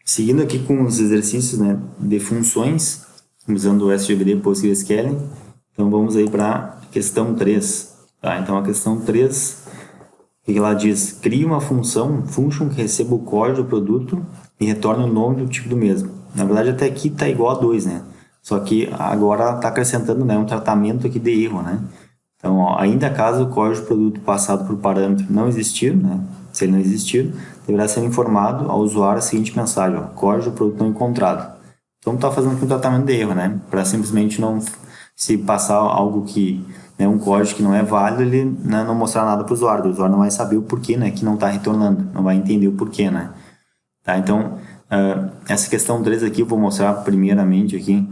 Seguindo aqui com os exercícios, né, de funções, usando o SGBD PostgreSQL, então vamos aí para a questão 3. Tá? Então a questão 3, o que ela diz? Crie uma função que receba o código do produto e retorne o nome do tipo do mesmo. Na verdade até aqui está igual a 2, né? Só que agora está acrescentando, né, um tratamento aqui de erro, né? Então, ó, ainda caso o código do produto passado por parâmetro não existir, né? Se ele não existir, deverá ser informado ao usuário a seguinte mensagem: ó, código do produto não encontrado. Então, está fazendo aqui um tratamento de erro, né? Para simplesmente não se passar algo que, né, um código que não é válido, ele, né, não mostrar nada para o usuário não vai saber o porquê, né, que não está retornando, não vai entender o porquê, né? Tá? Então, essa questão 3 aqui eu vou mostrar primeiramente aqui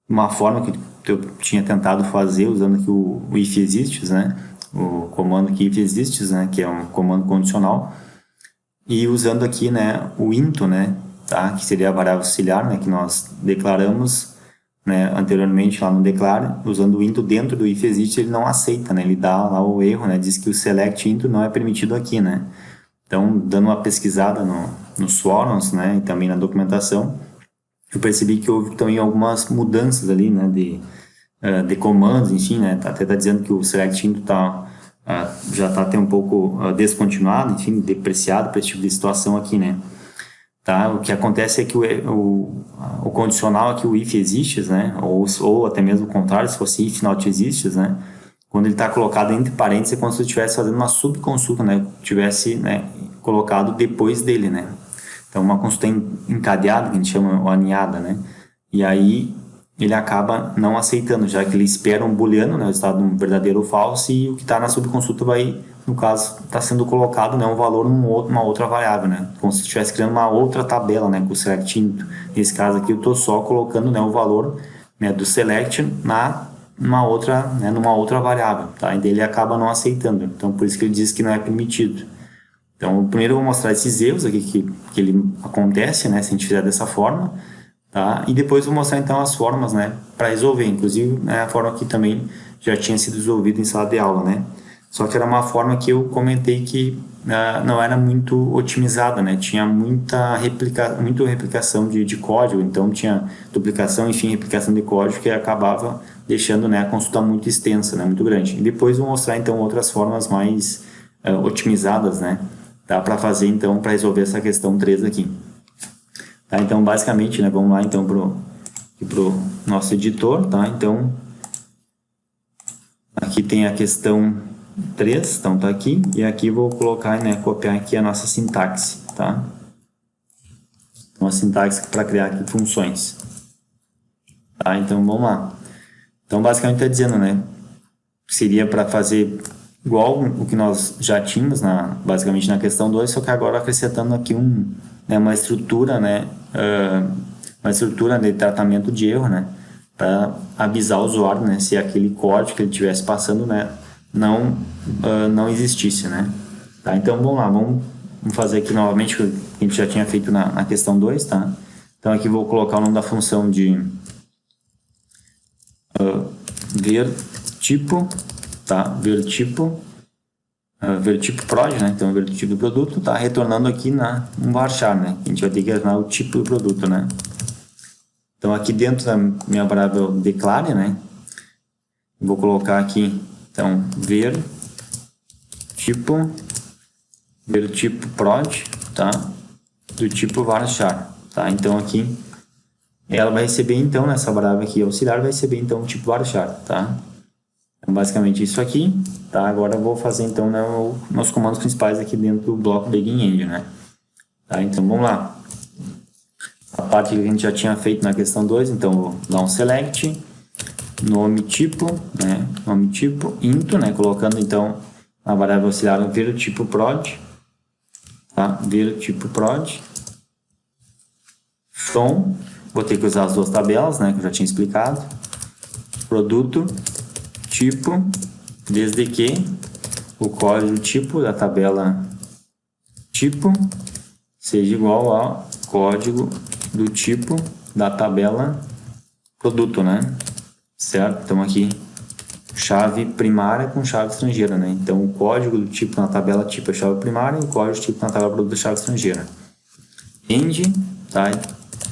uma forma que eu tinha tentado fazer usando aqui o if exists, né? O comando aqui if exists, né? Que é um comando condicional, e usando aqui, né, o into, né, tá? Que seria a variável auxiliar, né, que nós declaramos, né, anteriormente lá no declare, usando o into dentro do if exists, ele não aceita, né? Ele dá lá o erro, né? Diz que o select into não é permitido aqui, né? Então, dando uma pesquisada nos fóruns, né, e também na documentação, eu percebi que houve também algumas mudanças ali, né, de comandos, enfim, né, até está dizendo que o select into já está até um pouco descontinuado, enfim, depreciado para esse tipo de situação aqui, né. Tá? O que acontece é que o condicional aqui, o if exists, né, ou até mesmo o contrário, se fosse if not exists, né, quando ele está colocado entre parênteses, é como se eu estivesse fazendo uma subconsulta, né, tivesse, né, colocado depois dele, né. Então, uma consulta encadeada, que a gente chama, ou aninhada, né? E aí, ele acaba não aceitando, já que ele espera um booleano, né? O estado um verdadeiro ou falso, e o que está na subconsulta vai, no caso, está sendo colocado, né? Um valor numa outra variável, né? Como se estivesse criando uma outra tabela, né? Com o select into. Nesse caso aqui, eu estou só colocando, né, o valor, né, do select numa outra variável, tá? E ele acaba não aceitando. Então, por isso que ele diz que não é permitido. Então, primeiro eu vou mostrar esses erros aqui que ele acontece, né, se a gente fizer dessa forma, tá? E depois eu vou mostrar então as formas, né, para resolver. Inclusive, né, a forma que também já tinha sido resolvida em sala de aula, né? Só que era uma forma que eu comentei que não era muito otimizada, né? Tinha muita replicação de código, então tinha duplicação, enfim, replicação de código que acabava deixando, né, a consulta muito extensa, né, muito grande. E depois eu vou mostrar então outras formas mais otimizadas, né? Dá para fazer então para resolver essa questão 3 aqui. Tá? Então basicamente, né, vamos lá então pro nosso editor, tá? Então aqui tem a questão 3, então tá aqui, e aqui vou colocar, né, copiar aqui a nossa sintaxe, tá? Uma sintaxe para criar aqui funções. Tá? Então vamos lá. Então basicamente está dizendo, né, seria para fazer igual o que nós já tínhamos basicamente na questão 2, só que agora acrescentando aqui uma estrutura, né, uma estrutura de tratamento de erro, né, para avisar o usuário, né, se aquele código que ele estivesse passando, né, não existisse, né. Tá? Então vamos lá, vamos fazer aqui novamente o que a gente já tinha feito na questão 2, tá? Então aqui vou colocar o nome da função de ver tipo, tá? Ver tipo prod, né? Então ver tipo do produto, tá? Retornando aqui um varchar, né? A gente vai ter que retornar o tipo do produto, né? Então aqui dentro da minha variável declare, né? Vou colocar aqui, então, ver tipo prod, tá? Do tipo varchar, tá? Então aqui ela vai receber então, nessa variável aqui auxiliar, vai receber então o tipo varchar, tá? Então, basicamente isso aqui, tá? Agora eu vou fazer então, né, os comandos principais aqui dentro do bloco Begin Engine, né? Tá? Então vamos lá. A parte que a gente já tinha feito na questão 2, então vou dar um select, nome tipo, né? Nome tipo, into, né? Colocando então a variável auxiliar ver o tipo prod, tá? Ver o tipo prod, from, vou ter que usar as duas tabelas, né? Que eu já tinha explicado, produto, tipo, desde que o código tipo da tabela tipo seja igual ao código do tipo da tabela produto, né? Certo? Então aqui chave primária com chave estrangeira, né? Então o código do tipo na tabela tipo é chave primária e o código do tipo na tabela produto é chave estrangeira. end, tá?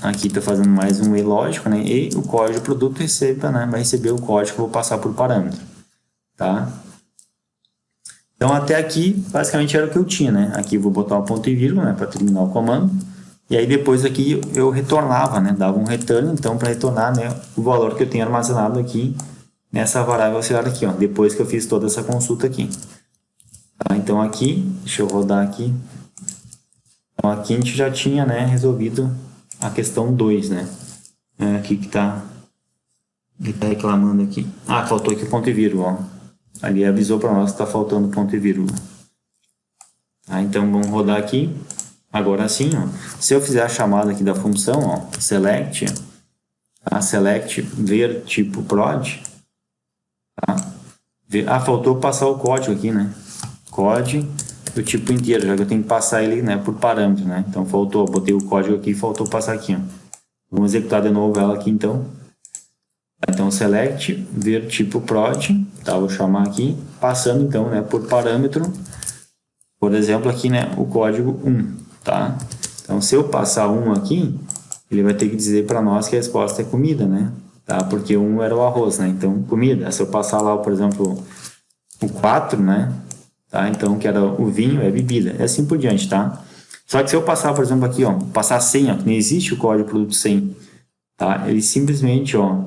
Aqui está fazendo mais um e lógico, né? E o código do produto receba, né? Vai receber o código que eu vou passar por parâmetro, tá? Então, até aqui, basicamente era o que eu tinha, né? Aqui eu vou botar o ponto e vírgula, né? Para terminar o comando. E aí, depois aqui, eu retornava, né? Dava um return, então, para retornar, né? O valor que eu tenho armazenado aqui nessa variável auxiliar aqui, ó. Depois que eu fiz toda essa consulta aqui. Tá? Então, aqui, deixa eu rodar aqui. Então, aqui a gente já tinha, né? Resolvido a questão 2, né? Aqui que tá... Ele tá reclamando aqui. Ah, faltou aqui o ponto e vírgula, ó. Ali avisou para nós que está faltando ponto e vírgula. Tá, então vamos rodar aqui. Agora sim, ó, se eu fizer a chamada aqui da função, ó, select, tá, select ver tipo prod, tá, faltou passar o código aqui, né? Código do tipo inteiro, já que eu tenho que passar ele, né, por parâmetro, né? Então faltou, botei o código aqui e faltou passar aqui, ó. Vamos executar de novo ela aqui então. Então, select, ver tipo prod, tá? Vou chamar aqui, passando então, né, por parâmetro, por exemplo, aqui, né, o código 1, tá? Então, se eu passar 1 aqui, ele vai ter que dizer para nós que a resposta é comida, né? Tá? Porque 1 era o arroz, né? Então, comida. Se eu passar lá, por exemplo, o 4, né? Tá? Então, que era o vinho, é bebida. É assim por diante, tá? Só que se eu passar, por exemplo, aqui, ó, passar 100, ó, que não existe o código produto 100, tá? Ele simplesmente, ó,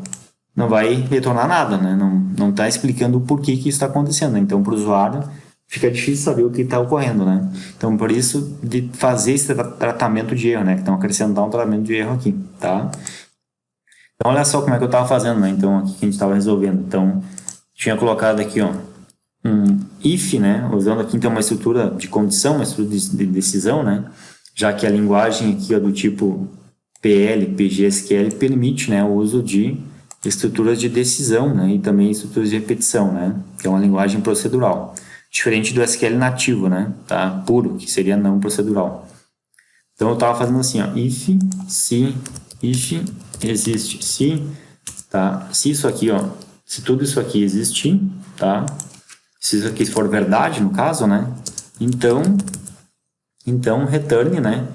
não vai retornar nada, né? Não está explicando o porquê que isso está acontecendo. Então, para o usuário, fica difícil saber o que está ocorrendo, né? Então, por isso, de fazer esse tratamento de erro, né? Então, acrescentar um tratamento de erro aqui, tá? Então, olha só como é que eu estava fazendo, né? Então, aqui que a gente estava resolvendo. Então, tinha colocado aqui, ó, um if, né? Usando aqui, então, uma estrutura de condição, uma estrutura de decisão, né? Já que a linguagem aqui, ó, do tipo PL, PG, SQL, permite, né, o uso de estruturas de decisão, né, e também estruturas de repetição, né, que é uma linguagem procedural, diferente do SQL nativo, né, tá, puro, que seria não procedural. Então eu estava fazendo assim, ó, se existe, se isso aqui, ó, se tudo isso aqui existir, tá, se isso aqui for verdade, no caso, né, então returne, né,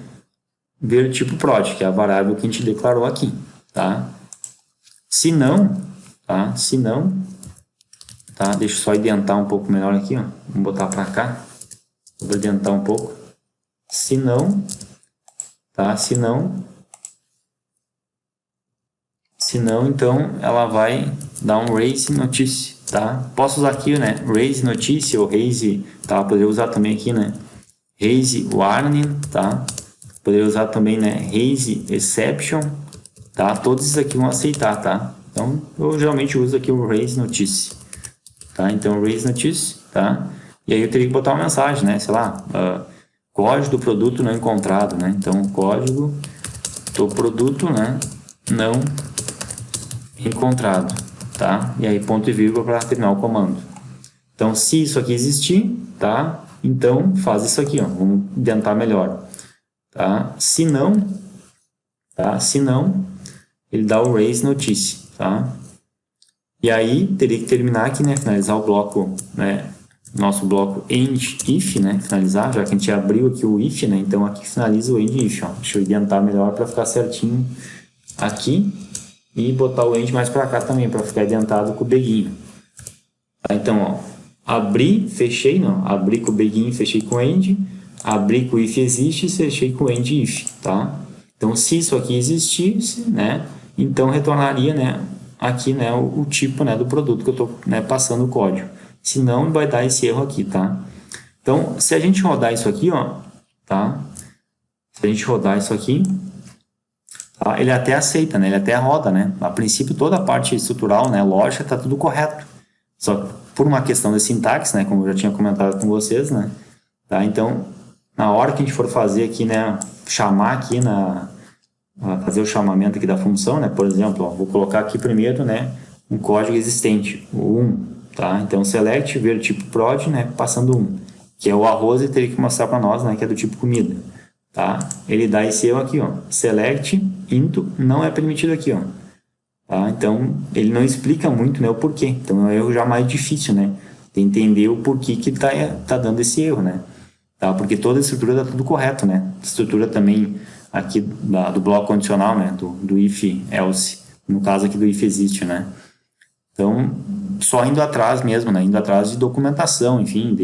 ver tipo prod, que é a variável que a gente declarou aqui, tá? Se não, tá? Deixa eu só identar um pouco melhor aqui, ó. Vamos botar para cá. Vou identar um pouco. Se não, tá? Se não, então ela vai dar um raise notice, tá? Posso usar aqui, né? Raise notice ou raise, tá? Poderia usar também aqui, né? Raise warning, tá? Poderia usar também, né? Raise exception, tá? Todos esses aqui vão aceitar, tá? Então, eu geralmente uso aqui o raise notice, tá? Então, raise notice, tá? E aí eu teria que botar uma mensagem, né? Sei lá, código do produto não encontrado, né? Então, código do produto, né, não encontrado, tá? E aí ponto e vírgula para terminar o comando. Então, se isso aqui existir, tá? Então, faz isso aqui, ó. Vamos tentar melhor, tá? Se não, tá? Se não, ele dá o raise notice, tá? E aí, teria que terminar aqui, né? Finalizar o bloco, né? Nosso bloco end if, né? Finalizar, já que a gente abriu aqui o if, né? Então, aqui finaliza o end if, ó. Deixa eu identar melhor para ficar certinho aqui. E botar o end mais para cá também, para ficar identado com o beguinho. Tá? Então, ó, abri, fechei, não. Abri com o beguinho, fechei com o end. Abri com o if existe, fechei com o end if, tá? Então, se isso aqui existisse, né? Então, retornaria, né? Aqui, né? O tipo, né? Do produto que eu estou, né, passando o código. Senão, vai dar esse erro aqui, tá? Então, se a gente rodar isso aqui, ó, tá? Se a gente rodar isso aqui, tá? Ele até aceita, né? Ele até roda, né? A princípio, toda a parte estrutural, né? Lógica, tá tudo correto. Só por uma questão de sintaxe, né? Como eu já tinha comentado com vocês, né? Tá? Então, na hora que a gente for fazer aqui, né? Chamar aqui fazer o chamamento aqui da função, né? Por exemplo, ó, vou colocar aqui primeiro, né? Um código existente, o 1, tá? Então, select, ver tipo prod, né? Passando 1, que é o arroz, e teria que mostrar para nós, né? Que é do tipo comida, tá? Ele dá esse erro aqui, ó. Select into não é permitido aqui, ó. Tá? Então, ele não explica muito, né, o porquê. Então, é um erro já mais difícil, né? De entender o porquê que tá dando esse erro, né? Tá? Porque toda a estrutura tá tudo correto, né? A estrutura também aqui do bloco condicional, né, do if else, no caso aqui do if existe, né. Então, só indo atrás mesmo, né, indo atrás de documentação, enfim,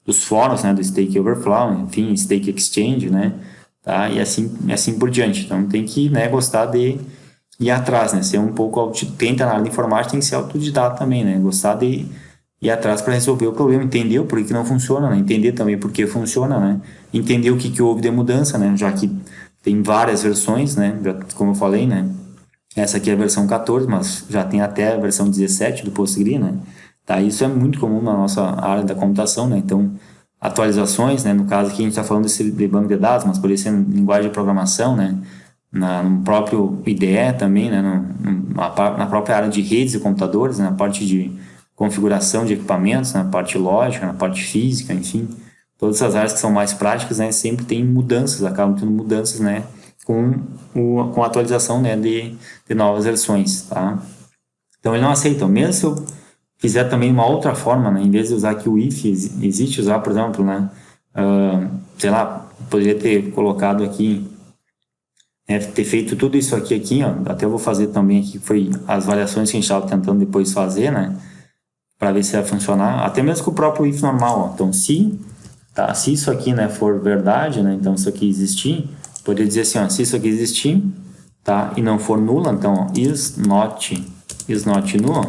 dos fóruns, né, do Stake Overflow, enfim, Stake Exchange, né, tá, e assim por diante. Então, tem que, né, gostar de ir atrás, né, ser um pouco, quem está na área de informática tem que ser autodidata também, né, gostar de ir atrás para resolver o problema, entender o porquê que não funciona, né, entender também por que funciona, né, entender o que houve de mudança, né, já que tem várias versões, né, como eu falei, né, essa aqui é a versão 14, mas já tem até a versão 17 do PostgreSQL, né? Tá, isso é muito comum na nossa área da computação, né? Então, atualizações, né? No caso aqui a gente está falando de banco de dados, mas poderia ser em linguagem de programação, né? No próprio IDE também, né? Na própria área de redes de computadores, né? Na parte de configuração de equipamentos, na parte lógica, na parte física, enfim. Todas essas áreas que são mais práticas, né? Sempre tem mudanças, acabam tendo mudanças, né? Com a atualização, né, de novas versões, tá? Então ele não aceita, mesmo se eu fizer também uma outra forma, né, em vez de usar aqui o if, existe usar, por exemplo, né, sei lá, poderia ter colocado aqui, né, ter feito tudo isso aqui, ó, até eu vou fazer também aqui, foi as variações que a gente estava tentando depois fazer, né, para ver se vai funcionar, até mesmo com o próprio if normal, ó. Então se isso aqui, né, for verdade, né, então isso aqui existir, poderia dizer assim, ó, se isso aqui existir, tá, e não for nula, então, ó, is not null,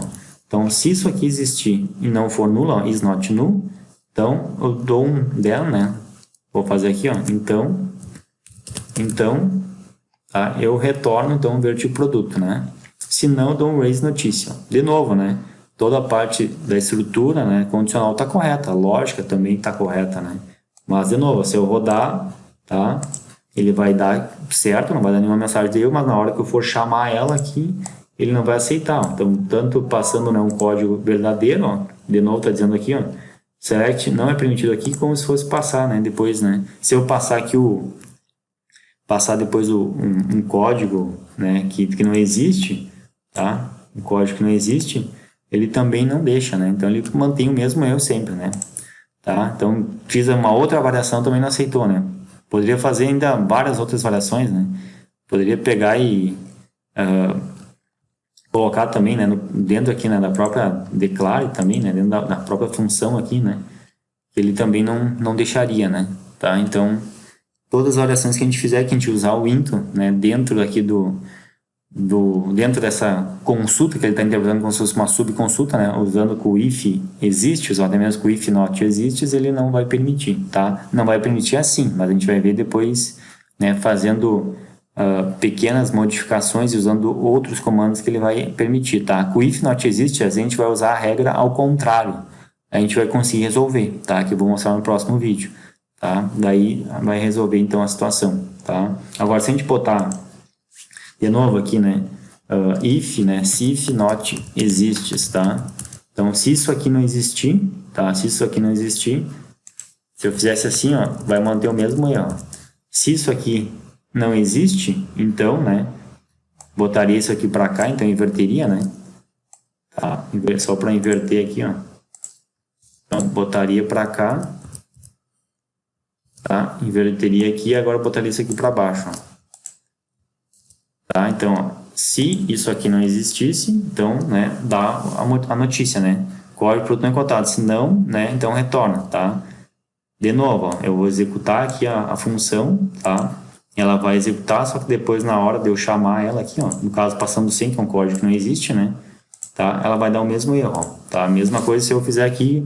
então, se isso aqui existir e não for nula, ó, is not null, então, eu dou um del, né, vou fazer aqui, ó, então, tá, eu retorno, então, o artigo produto, né, se não, eu dou um raise notícia, de novo, né, toda a parte da estrutura, né, condicional está correta, a lógica também está correta, né, mas, de novo, se eu rodar, tá, ele vai dar certo, não vai dar nenhuma mensagem de erro, mas na hora que eu for chamar ela aqui, ele não vai aceitar. Então, tanto passando, né, um código verdadeiro, ó, de novo está dizendo aqui, ó, select não é permitido aqui, como se fosse passar, né, depois, né, se eu passar aqui passar depois um código, né, que não existe, tá, um código que não existe, ele também não deixa, né, então ele mantém o mesmo erro sempre, né, tá, então fiz uma outra variação, também não aceitou, né. Poderia fazer ainda várias outras variações, né? Poderia pegar e colocar também, né, dentro aqui, né, da própria declare também, né, dentro da própria função aqui, né, ele também não deixaria, né, tá? Então, todas as variações que a gente fizer, que a gente usar o into, né, dentro aqui dentro dessa consulta que ele está interpretando como se fosse uma subconsulta, né, usando com o if exists, ou até mesmo com o if not exists, ele não vai permitir, tá? Não vai permitir assim, mas a gente vai ver depois, né, fazendo pequenas modificações e usando outros comandos que ele vai permitir, tá? Com o if not exists, a gente vai usar a regra ao contrário, a gente vai conseguir resolver, tá? Que eu vou mostrar no próximo vídeo, tá? Daí vai resolver então a situação, tá? Agora, se a gente botar de novo aqui, né, if, né, se if not exists, tá? Então, se isso aqui não existir, tá? Se isso aqui não existir, se eu fizesse assim, ó, vai manter o mesmo erro. Se isso aqui não existe, então, né, botaria isso aqui para cá, então inverteria, né? Tá? Só para inverter aqui, ó. Então, botaria para cá, tá? Inverteria aqui e agora botaria isso aqui para baixo, ó. Tá? Então, ó, se isso aqui não existisse, então, né, dá a notícia, né? Código produto não encontrado. Se não, né, então retorna, tá? De novo, ó, eu vou executar aqui a função, tá? Ela vai executar, só que depois, na hora de eu chamar ela aqui, ó, no caso, passando sem, que é um código que não existe, né? Tá? Ela vai dar o mesmo erro, ó, tá? A mesma coisa se eu fizer aqui,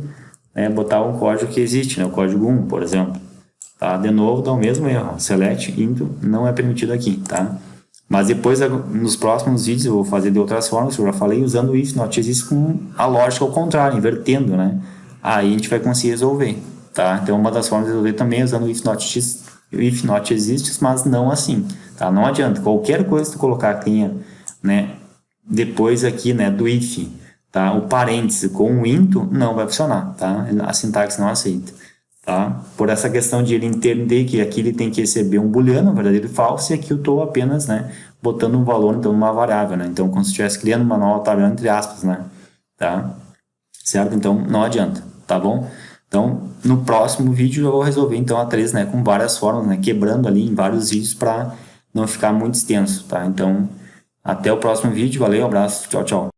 né, botar um código que existe, né? O código 1, por exemplo. Tá? De novo, dá o mesmo erro, ó. Select into não é permitido aqui, tá? Mas depois, nos próximos vídeos, eu vou fazer de outras formas, eu já falei, usando o if not existe com a lógica ao contrário, invertendo, né? Aí a gente vai conseguir resolver, tá? Então, uma das formas de resolver também é usando o if not exists, mas não assim, tá? Não adianta, qualquer coisa que tu colocar que tenha, né, depois aqui, né, do if, tá? O parêntese com o into não vai funcionar, tá? A sintaxe não aceita. Tá? Por essa questão de ele entender que aqui ele tem que receber um booleano, um verdadeiro e falso, e aqui eu estou apenas, né, botando um valor, então, numa variável, né? Então, como se estivesse criando uma nova tabela entre aspas, né? Tá? Certo? Então, não adianta, tá bom? Então, no próximo vídeo eu vou resolver, então, a 3, né, com várias formas, né, quebrando ali em vários vídeos para não ficar muito extenso, tá? Então, até o próximo vídeo. Valeu, abraço, tchau, tchau.